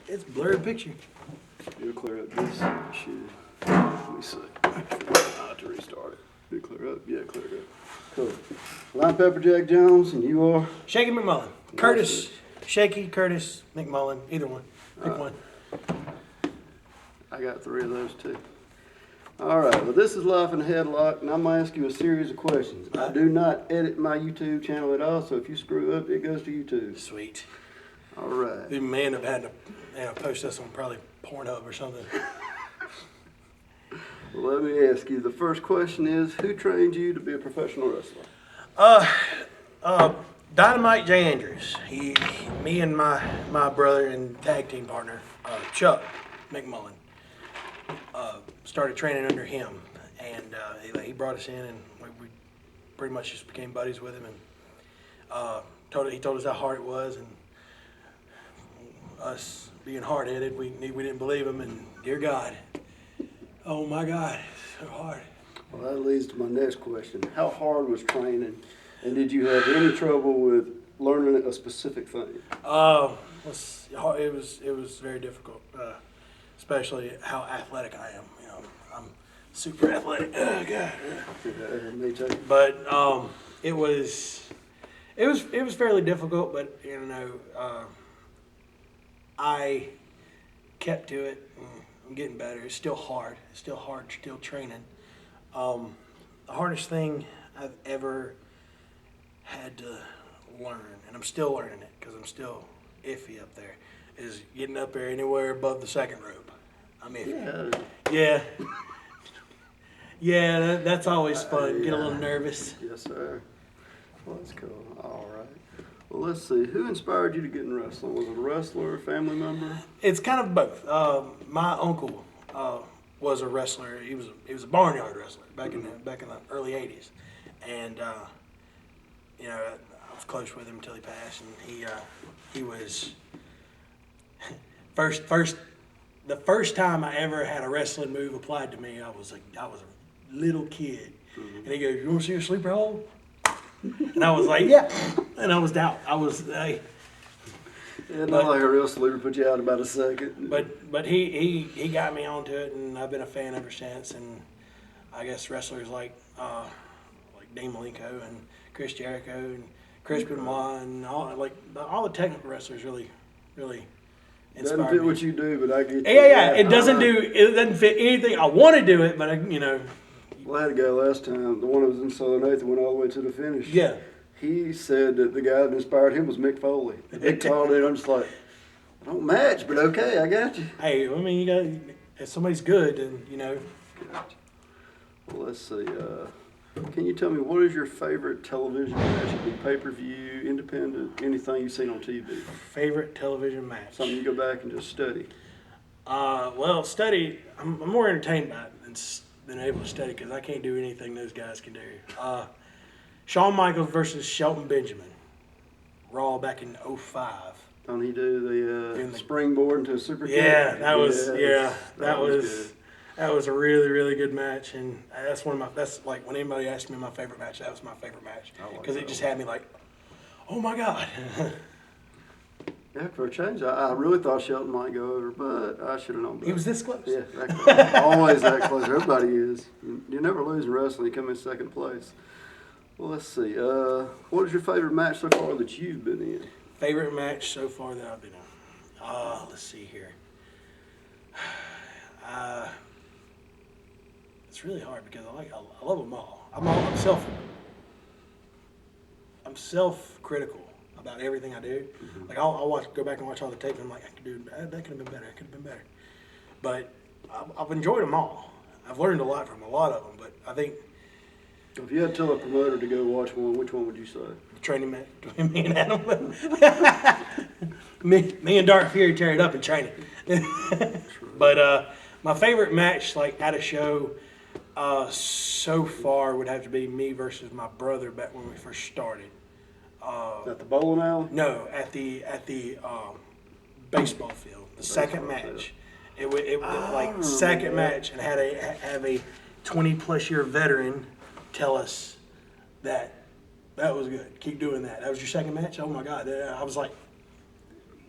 It's a blurry picture. You'll clear up this shit. Let me see. I have to restart it. Did it clear up? Yeah, clear up. Cool. Well, I'm Pepper Jack Jones, and you are? Shakey McMullen. Curtis, Shakey, Curtis, McMullen. Either one. Pick one. I got 3 of those too. All right, well, this is Life in a Headlock, and I'm going to ask you a series of questions. I do not edit my YouTube channel at all, so if you screw up, it goes to YouTube. Sweet. All right. We may end up having to post this on probably Pornhub or something. Well, let me ask you. The first question is, who trained you to be a professional wrestler? Dynamite J. Andrews. Me and my brother and tag team partner, Chuck McMullen, started training under him, and he brought us in, and we pretty much just became buddies with him, and he told us how hard it was, and us being hard-headed, we didn't believe him, and dear God, oh my God, so hard. Well, that leads to my next question. How hard was training, and did you have any trouble with learning a specific thing? It was very difficult, especially how athletic I am. You know, I'm super athletic. Oh God. Yeah, me too. But it was fairly difficult. But you know, I kept to it. I'm getting better. It's still hard. Still training. The hardest thing I've ever had to learn, and I'm still learning it because I'm still iffy up there, is getting up there anywhere above the second rope. I'm iffy. Yeah. Yeah, that's always fun. Get a little nervous. Yes, sir. Well, that's cool. All right. Well, let's see. Who inspired you to get in wrestling? Was it a wrestler, a family member? It's kind of both. My uncle was a wrestler. He was a barnyard wrestler back in the early '80s, and you know, I was close with him until he passed, and he was the first time I ever had a wrestling move applied to me. I was a little kid, and he goes, "You want to see a sleeper hold?" And I was like, "Yeah," and I was down. Yeah, not like a real sleeper put you out in about a second. But he got me onto it, and I've been a fan ever since. And I guess wrestlers like Dean Malenko and Chris Jericho and Chris Benoit and all the technical wrestlers really inspire Doesn't fit me. what you do, but I get you. Yeah. It doesn't fit anything. I want to do it, but you know. Well, I had a guy last time, the one that was in Southern Eighth that went all the way to the finish. Yeah. He said that the guy that inspired him was Mick Foley. The big tall dude. I'm just like, I don't match, but okay, I got you. Hey, I mean, if somebody's good, then you know. Gotcha. Well, let's see. Can you tell me what is your favorite television match? It could be pay-per-view, independent, anything you've seen on TV. Favorite television match? Something you go back and just study. Well, study. I'm more entertained by it than able to study because I can't do anything those guys can do. Shawn Michaels versus Shelton Benjamin, Raw back in '05. Don't he do the springboard into a super kick? Yeah, that was good. That was a really, really good match, and that's like when anybody asks me my favorite match, that was my favorite match because it just had me like, oh my God. Yeah, for a change, I really thought Shelton might go over, but I should have known better. He was this close. Yeah, that close. Always that close. Everybody is. You never lose in wrestling. You come in second place. Well, let's see. What is your favorite match so far that you've been in? Favorite match so far that I've been in? Let's see here. It's really hard because I love them all. I'm self-critical about everything I do. Mm-hmm. Like I'll go back and watch all the tape, and I'm like, that could have been better. It could have been better. But I've enjoyed them all. I've learned a lot from a lot of them. But I think if you had to tell a promoter to go watch one, which one would you say? The training match between me and Adam. me and Dark Fury tear it up in training. But my favorite match, like at a show, so far would have to be me versus my brother back when we first started. At the bowling alley? No, at the baseball field. The second match. It was second match, and have a 20+ year veteran tell us that was good. Keep doing that. That was your second match? Oh my God. I was like,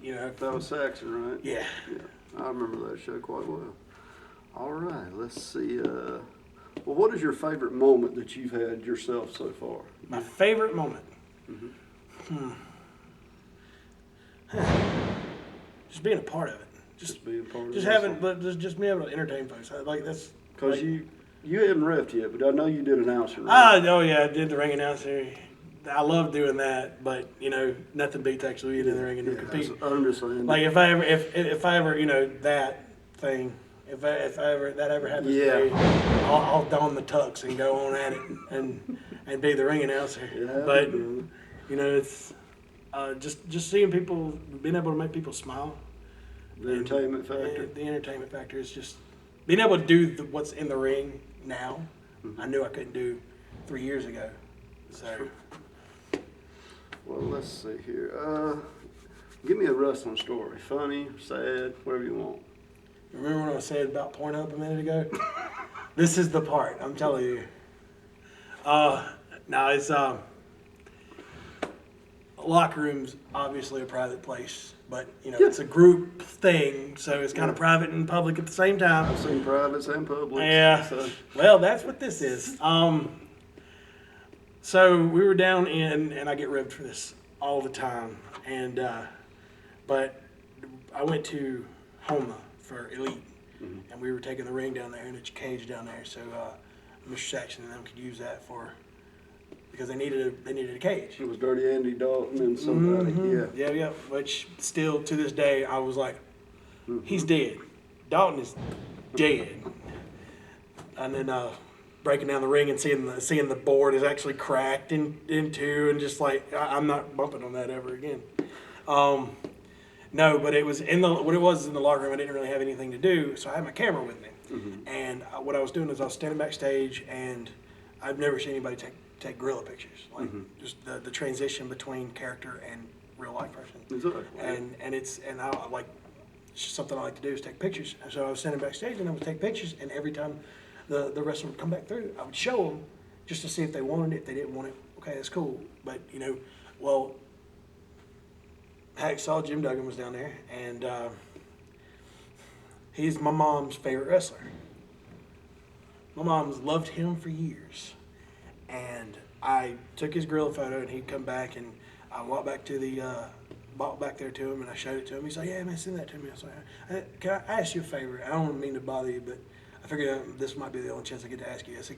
you know. That was Saxon, right? Yeah. Yeah, I remember that show quite well. All right, let's see. Well, what is your favorite moment that you've had yourself so far? My favorite moment. Just being a part of it. Just being part of it. Just having, but just being able to entertain folks. Like that's. Because like, you hadn't reffed yet, but I know you did announcer. Right? Oh yeah, I did the ring announcer. I love doing that, but you know, nothing beats actually being in the ring and competing. I understand. Like if I ever you know that thing, if that ever happens to me, I'll don the tux and go on at it and be the ring announcer. Yeah, but you know, it's just seeing people, being able to make people smile. The entertainment factor. The entertainment factor is just being able to do what's in the ring now. I knew I couldn't do 3 years ago. So. Well, let's see here. Give me a wrestling story. Funny, sad, whatever you want. Remember when I said about Pornhub a minute ago? This is the part, I'm telling you. No, it's locker room's obviously a private place, but you know it's a group thing, so it's kind of private and public at the same time. I've seen privates and publics. Yeah. So. Well, that's what this is. So we were down in, and I get ribbed for this all the time, and but I went to Homa for Elite, and we were taking the ring down there and it's a cage down there, so Mr. Saxon and them could use that because they needed a cage. It was Dirty Andy Dalton and somebody. Yeah. Which still to this day I was like, he's dead. Dalton is dead. And then breaking down the ring and seeing the board is actually cracked in two, and just like I'm not bumping on that ever again. No, but it was in the locker room. I didn't really have anything to do, so I had my camera with me. And what I was doing is I was standing backstage, and I've never seen anybody take gorilla pictures, like just the transition between character and real life person. Exactly. And I like it's just something I like to do is take pictures. And so I was standing backstage and I would take pictures, and every time the wrestler would come back through, I would show them just to see if they wanted it. If they didn't want it, okay, that's cool. But you know, well, Hacksaw Jim Duggan was down there, and he's my mom's favorite wrestler. My mom's loved him for years, and I took his gorilla photo, and he'd come back, and I walked back to walked back there to him, and I showed it to him. He's like, "Yeah, man, send that to me." I was like, "Can I ask you a favor? I don't mean to bother you, but I figured this might be the only chance I get to ask you." I said,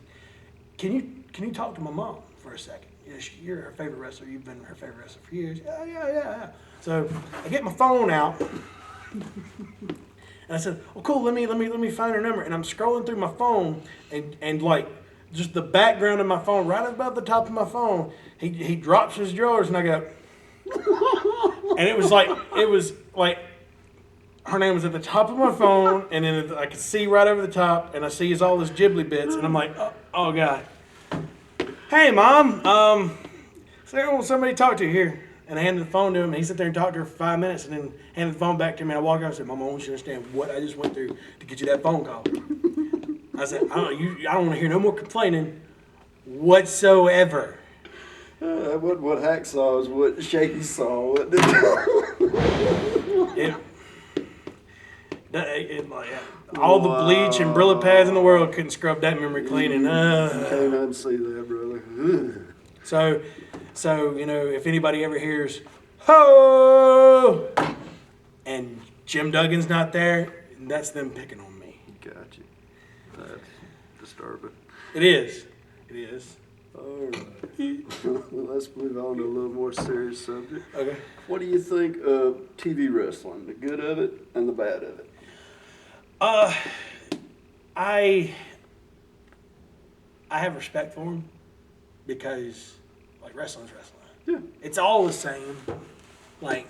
"Can you talk to my mom for a second? You know, you're her favorite wrestler. You've been her favorite wrestler for years." Yeah. So I get my phone out, and I said, "Well, cool. Let me find her number." And I'm scrolling through my phone, and like just the background of my phone, right above the top of my phone, he drops his drawers, and I go, and it was like her name was at the top of my phone, and then I could see right over the top, and I see all this Ghibli bits, and I'm like, oh God. "Hey, Mom, I want somebody to talk to here." And I handed the phone to him, and he sat there and talked to her for 5 minutes, and then handed the phone back to me, and I walked out and said, "Mama, I want you to understand what I just went through to get you that phone call." I said, I don't want to hear no more complaining whatsoever. What Hacksaw is what Shakey saw. All the bleach and Brillo pads in the world couldn't scrub that memory clean. And can't unsee that, brother. So you know, if anybody ever hears "ho" and Jim Duggan's not there, that's them picking on me. Gotcha. That's disturbing. It is. All right. Well, let's move on to a little more serious subject. Okay. What do you think of TV wrestling? The good of it and the bad of it? I have respect for them because, like, wrestling's wrestling. Yeah. It's all the same. Like,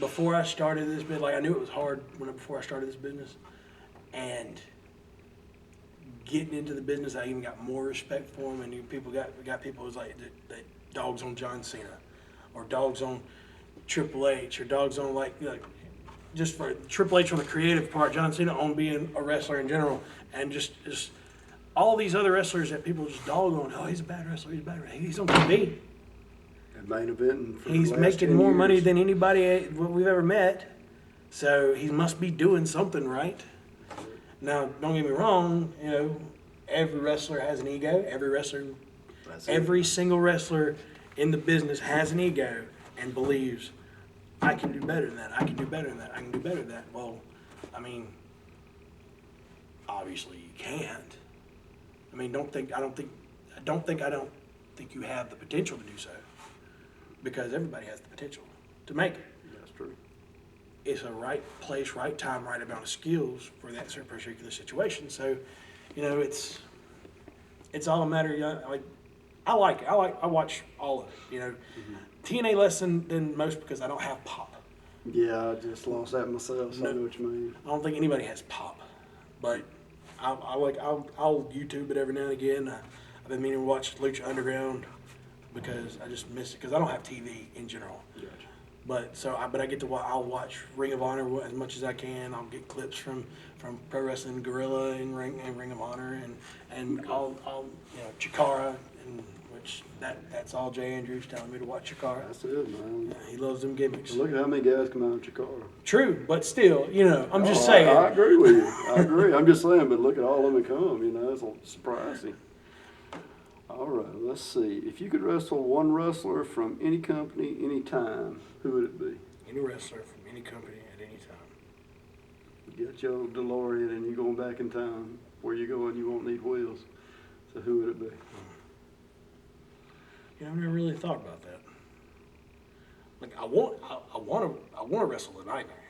before I started this business, like, I knew it was hard before I started this business, and getting into the business, I even got more respect for them. And people got people who's like that dogs on John Cena, or dogs on Triple H, or dogs on like just for Triple H on the creative part, John Cena on being a wrestler in general, and just all these other wrestlers that people just dog on. "Oh, he's a bad wrestler. He's a bad wrestler. He's on TV." And main eventing for He's the last making 10 more years. money than anybody we've ever met. So he must be doing something right. Now, don't get me wrong, you know, every wrestler has an ego. Every single wrestler in the business has an ego and believes, I can do better than that. I can do better than that. I can do better than that. Well, I mean, obviously you can't. I mean, I don't think you have the potential to do so, because everybody has the potential to make it. That's true. It's a right place, right time, right amount of skills for that particular situation. So, you know, it's all a matter of, like, I watch all of it, you know. TNA less than most because I don't have pop. Yeah, I just lost that myself, so I know what you mean. I don't think anybody has pop, but I'll YouTube it every now and again. I've been meaning to watch Lucha Underground because I just miss it because I don't have TV in general. Gotcha. But I get to I'll watch Ring of Honor as much as I can. I'll get clips from Pro Wrestling Guerrilla and Ring of Honor and I'll you know, Chikara, and which that's all Jay Andrews telling me to watch Chikara. That's it, man. Yeah, he loves them gimmicks. Look at how many guys come out of Chikara. True, but still, you know, I'm just saying. I agree with you. I agree. I'm just saying, but look at all of them that come, you know, it's surprising. All right, let's see. If you could wrestle one wrestler from any company, any time, who would it be? Any wrestler from any company at any time. You got your DeLorean and you're going back in time. Where you going, you won't need wheels. So who would it be? You know, I've never really thought about that. Like, I want to wrestle the Nightmare.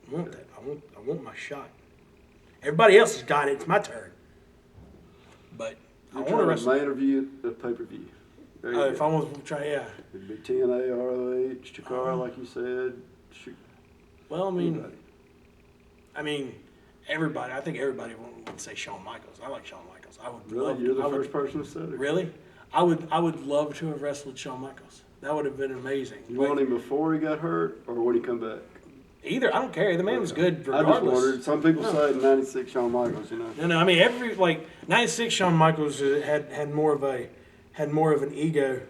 I want that. I want my shot. Everybody else has got it. It's my turn. But I want to wrestle. Main review at the pay-per-view. If I want to try, yeah. It'd be TNA, ROH, Chikara, like you said. Well, I mean, everybody. I think everybody would say Shawn Michaels. I like Shawn Michaels. I would. Really, you're the first person to say it. Really? I would love to have wrestled Shawn Michaels. That would have been amazing. You want him before he got hurt or when he come back? Either. I don't care. The man was good I regardless. just wondered. Some people say 96 Shawn Michaels, you know. No. I mean, 96 Shawn Michaels had more of an ego.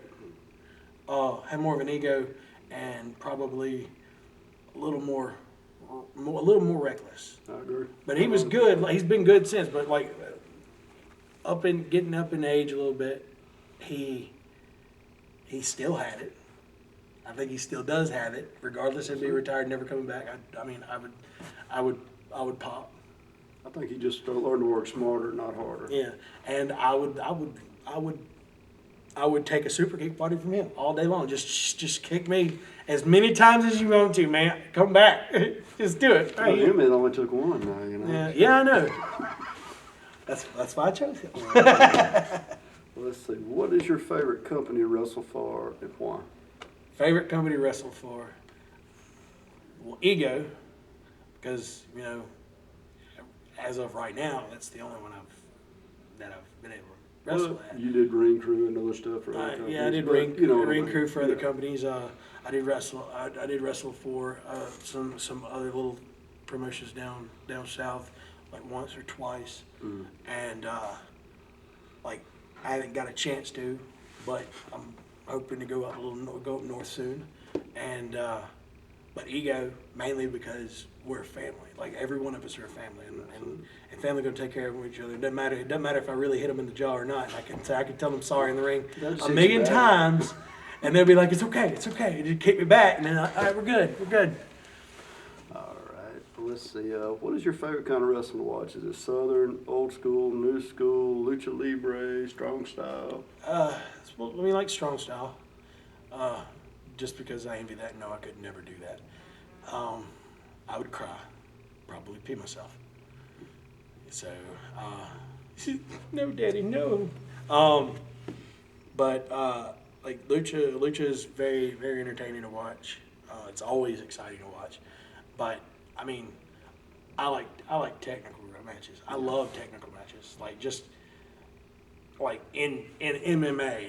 Had more of an ego, and probably a little more reckless. I agree. But he was good. Like, he's been good since. But like, getting up in age a little bit, he still had it. I think he still does have it, regardless if he retired, never coming back. I would pop. I think he just learned to work smarter, not harder. Yeah, and I would take a super kick party from him all day long. Just kick me as many times as you want to, man. Come back, just do it. Well, him, it only took one now, you know. Yeah, I know. That's why I chose him. Let's see. What is your favorite company to wrestle for and why? Favorite company to wrestle for? Well, Ego, because, you know, as of right now, that's the only one I've been able to wrestle at. You did ring crew and other stuff for other companies. Yeah, I did ring crew for other companies. I did wrestle for some other little promotions down south, like once or twice, and like I haven't got a chance to, but I'm hoping to go up north soon, and but Ego mainly because we're a family. Like, every one of us are a family, and family gonna take care of each other. It doesn't matter if I really hit them in the jaw or not. I can tell them sorry in the ring a million times, and they'll be like, it's okay, and just kick me back, and then all right, we're good. All right. Let's see. What is your favorite kind of wrestling to watch? Is it Southern, old school, new school, lucha libre, strong style? Well, I mean, like strong style. Just because I envy that, no, I could never do that. I would cry, probably pee myself. So, no, Daddy, no. But like lucha is very, very entertaining to watch. It's always exciting to watch. But I mean, I like technical matches. I love technical matches. Like, just like in MMA,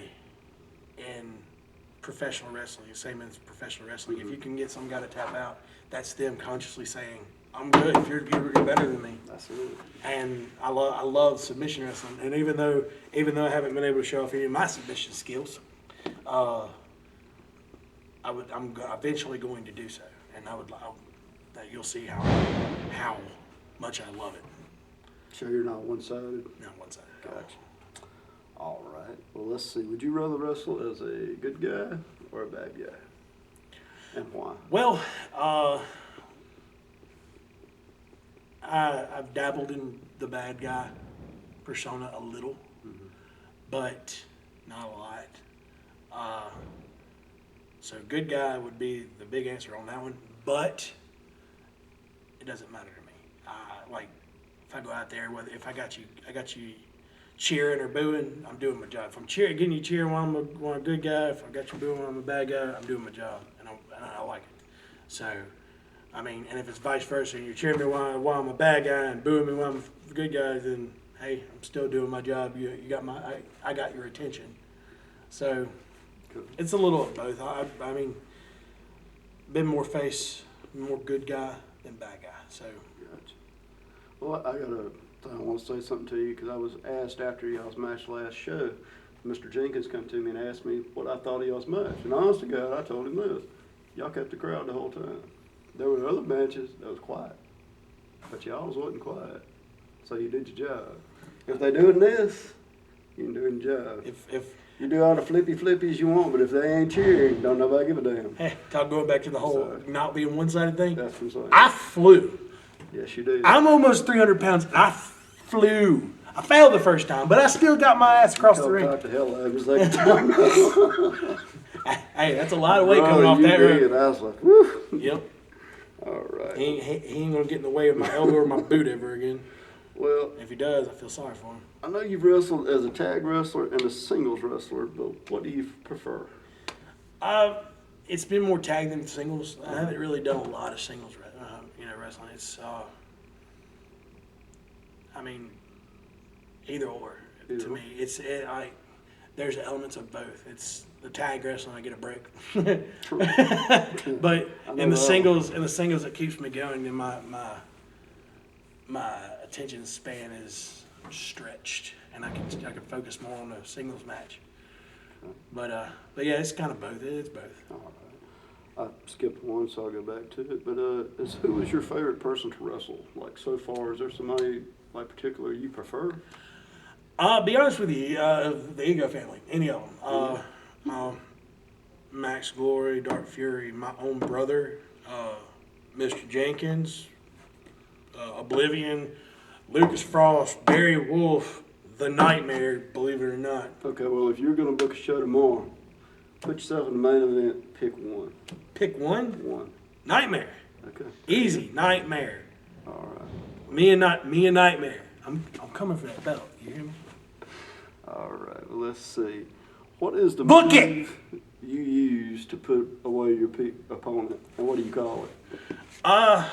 in professional wrestling, same as professional wrestling. If you can get some guy to tap out, that's them consciously saying, I'm good, you're better than me. Absolutely. And I love submission wrestling. And even though I haven't been able to show off any of my submission skills, I'm eventually going to do so, and that you'll see how much I love it. So you're not one-sided? Not one-sided. Gotcha. All right. Well, let's see. Would you rather wrestle as a good guy or a bad guy? And why? Well, I've dabbled in the bad guy persona a little, but not a lot. So good guy would be the big answer on that one, but it doesn't matter to me. Like if I go out there, if I got you cheering or booing, I'm doing my job. If I'm getting you cheering while I'm a good guy, if I got you booing while I'm a bad guy, I'm doing my job, and I like it. So, I mean, and if it's vice versa, and you're cheering me while I'm a bad guy and booing me while I'm a good guy, then hey, I'm still doing my job. You got I got your attention. So, it's a little of both. I mean, been more good guy than bad guy. So. Gotcha. Well, I want to say something to you because I was asked after y'all's match last show. Mr. Jenkins come to me and asked me what I thought of y'all's match. And honest to God, I told him this. Y'all kept the crowd the whole time. There were other matches that was quiet, but y'all's wasn't quiet. So you did your job. If they doing this, you're doing your job. If you do all the flippies you want, but if they ain't cheering, don't nobody give a damn. Hey, going back to the whole not being one-sided thing. That's what I'm saying. I flew. Yes, you did. I'm almost 300 pounds, and I flew. I failed the first time, but I still got my ass across the ring. Talk the hell out of him the second time. Hey, that's a lot of weight coming off that ring. I was like, whew. Yep. All right. He ain't gonna get in the way of my elbow or my boot ever again. Well, if he does, I feel sorry for him. I know you've wrestled as a tag wrestler and a singles wrestler, but what do you prefer? It's been more tag than singles. I haven't really done a lot of singles, wrestling. It's, I mean, either or. To me, there's elements of both. It's the tag wrestling, I get a break. But in the singles, it keeps me going, and my attention span is stretched, and I can focus more on the singles match. But yeah, it's kind of both. It's both. All right. I skipped one, so I'll go back to it. But who is your favorite person to wrestle? Like so far, is there somebody like particular you prefer? Be honest with you, the Ego family, any of them. Max Glory, Dark Fury, my own brother, Mr. Jenkins, Oblivion, Lucas Frost, Barry Wolf, The Nightmare, believe it or not. Okay, well, if you're going to book a show tomorrow, put yourself in the main event, pick one. Pick one? One. Nightmare. Okay. Easy, Nightmare. All right. Me and Nightmare. I'm coming for that belt. You hear me? All right. Well, let's see. What is the Book move you use to put away your opponent, and what do you call it? I've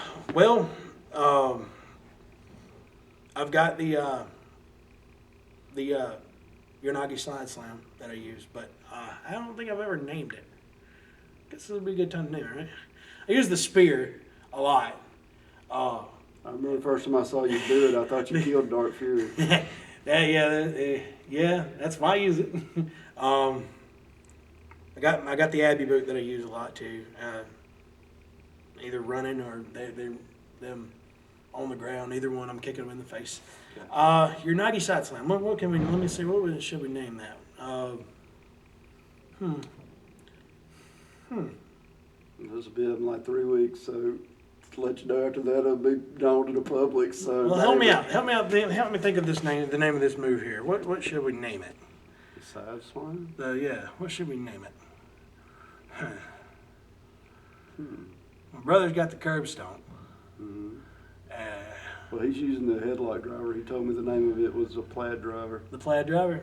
got the Unagi Slide Slam that I use, but I don't think I've ever named it. Guess this would be a good time to name it, right? I use the spear a lot. I remember the first time I saw you do it, I thought you killed Dark Fury. Yeah, that's why I use it. I got the Abbey boot that I use a lot too. Either running or them on the ground. Either one, I'm kicking them in the face. Okay. Your 90 side slam. What can we? Let me see. Should we name that? This will be in like 3 weeks, so to let you know after that, it'll be known to the public. So well, help me out. Help me think of this name. The name of this move here. What should we name it? The side slam. Yeah. What should we name it? My brother's got the curb stomp. Mm-hmm. Well, he's using the headlock driver. He told me the name of it was a plaid driver. The plaid driver?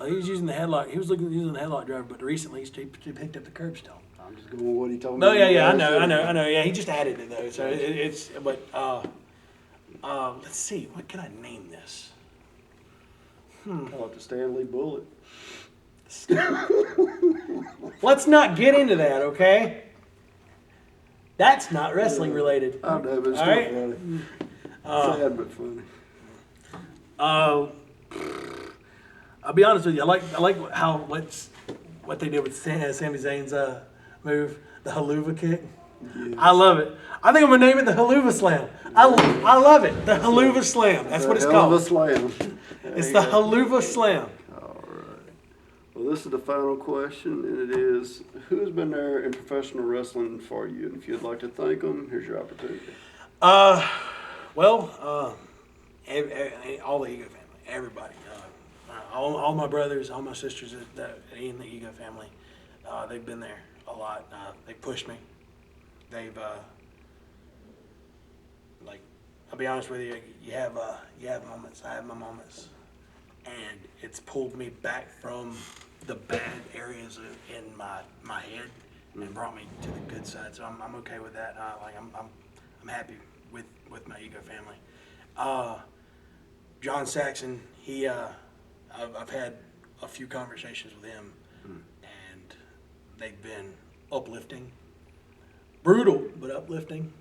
He was using the headlock. He was using the headlock driver, but recently he picked up the curb stomp. I'm just going with what he told me. No, yeah, I know. Yeah, he just added it though. So it's. But let's see. What can I name this? Call it the Stanley Bullet. Let's not get into that, okay? That's not wrestling related. I know, but it's all still right? funny. Sad but funny. I'll be honest with you. I like what they did with Sami Zayn's move, the haluva kick. Yes. I love it. I think I'm gonna name it the haluva slam. I love it. The haluva slam. That's what it's Hell of a called. slam. It's the haluva slam. All right. Well, this is the final question, and it is, who has been there in professional wrestling for you? And if you'd like to thank them, here's your opportunity. All the Ego family, everybody. All my brothers, all my sisters in the Ego family, they've been there a lot. They pushed me. They've, I'll be honest with you, you have moments. I have my moments. And it's pulled me back from the bad areas in my head and brought me to the good side. So I'm okay with that. I'm happy with my Ego family. John Saxon, I've had a few conversations with him, and they've been uplifting, brutal but uplifting.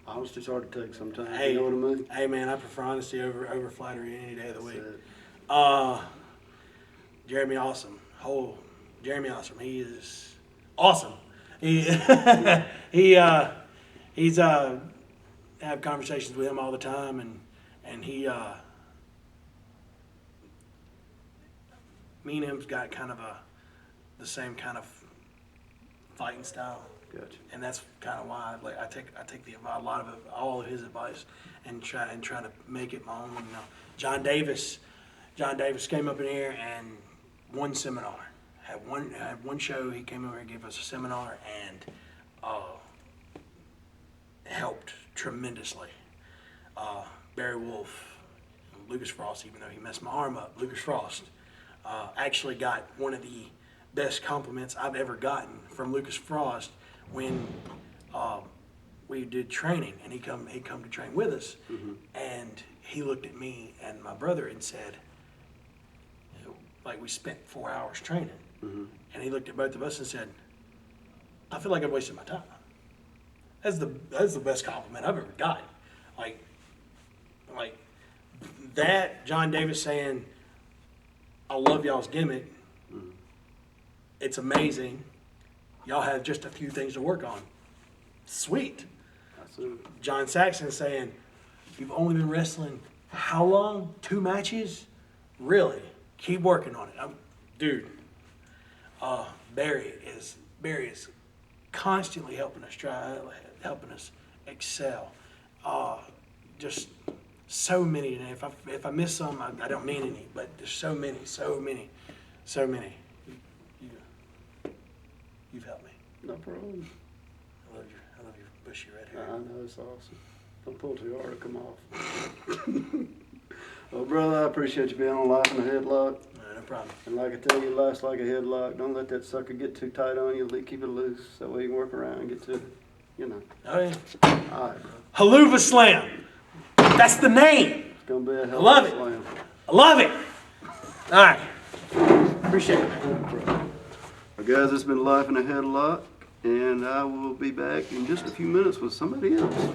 Honesty's hard to take sometimes. Hey, you know what I mean? Hey man, I prefer honesty over flattery any day of the week. That's it. Jeremy Awesome. Jeremy Awesome. He is awesome. He's have conversations with him all the time, and he me and him's got kind of the same kind of fighting style. Gotcha. And that's kind of why I take all of his advice and try to make it my own. You know, John Davis came up in here and one seminar had one show. He came over and gave us a seminar and helped tremendously. Barry Wolf, Lucas Frost, even though he messed my arm up, Lucas Frost actually got one of the best compliments I've ever gotten from Lucas Frost when we did training, and he come to train with us, and he looked at me and my brother and said, we spent 4 hours training, and he looked at both of us and said, I feel like I've wasted my time. That's the best compliment I've ever gotten. Like that, John Davis saying, I love y'all's gimmick. It's amazing. Y'all have just a few things to work on. Sweet. Absolutely. John Saxon saying, you've only been wrestling how long? 2 matches? Really? Keep working on it. Dude, Barry is constantly helping us excel. Just so many. And if I miss some, I don't mean any, but there's so many. You've helped me. No problem. I love your bushy red hair. I know, it's awesome. Don't pull too hard, it'll come off. Well, brother, I appreciate you being on Life in a Headlock. No problem. And like I tell you, life's like a headlock. Don't let that sucker get too tight on you. Keep it loose. That way you can work around and get to it. Oh, yeah. All right, bro. Haluva Slam. That's the name. It's going to be a hell love of a it. slam. I love it. All right. Appreciate it. Well, guys, it's been Life in a Headlock, and I will be back in just a few minutes with somebody else.